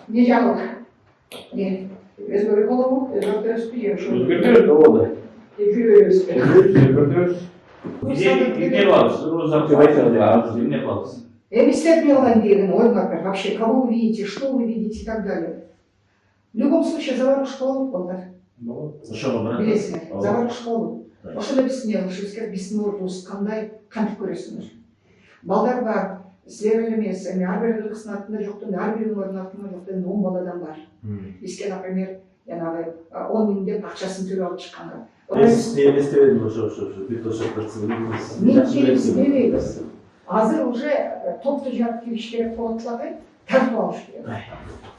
Не жағы. Не. Өзгөрек болу, өзгөртөз күйеуш. Өзгөртөз болду. Жүрөбүз. Өзгөртөз. Эмне кылабыз? Эмне кылабыз? Эмистер мелдан деген ойыңар вообще, кого вы видите, что вы видите и так далее. В любом случае, заварушка болуп болду. Ошого барат. Билесиңер, заварушка болуп. Ошондо биздин элишибизге биздин ордубуз кандай кантип көрөсүңөр. Балдар бар, силер эле эмес, эми ар бир кыздын артында жоктун, ар биринин артында жоктун 10 баладан бар. Бизге, например, жанагы 10 миң деп акчасын төлөп алып чыкканга. Эстебедим ошо бүт ошо процедураны. Билебиз. Азыр уже топту жарып келиш керек болуп атат, тартып алыш керек.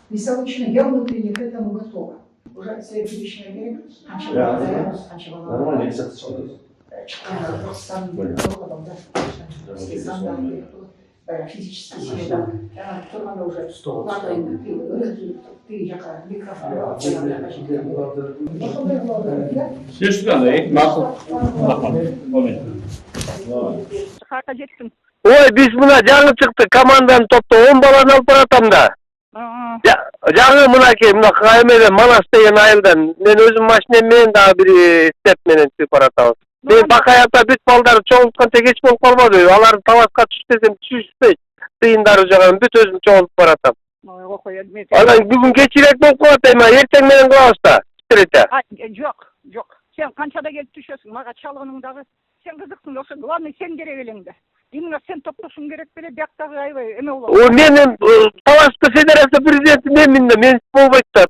Мисалы үчүн я внутренне к этому готова. Уже следующий керек. Канча бала. Нормально, кстати, Чыккандар, Кыргызстан, адамдар, физически силада. Турганда уже ты жака микрофон. Сөз кандай? Макул. Шахарга жеттим. Ой, биз мына жаңы чыкты команданын топто 10 баланы алып баратам да. Жаңы мынакей мына каймеден Манас деген айылдан мен өзүм машинем менен дагы бир степ менен чыгып баратабыз. Мен Бакаевда бүт балдары чогултканча кеч болуп калбады. Аларды талашка түш десем түшүшпөйт. Тыйындары жаган бүт өзүм чогултуп баратам. Анан бүгүн кечирээк болуп калат эми, эртең менен кылабыз да. Встреча. Жок. Сен канчада келип түшөсүң? Мага чалгының дагы сен кызыксың, ошо главный сен керек элеңде. Именно сен топтошуң керек беле, бияктагы аябай эме болот. Менин Талашкы федерация президенти мен болбойт да.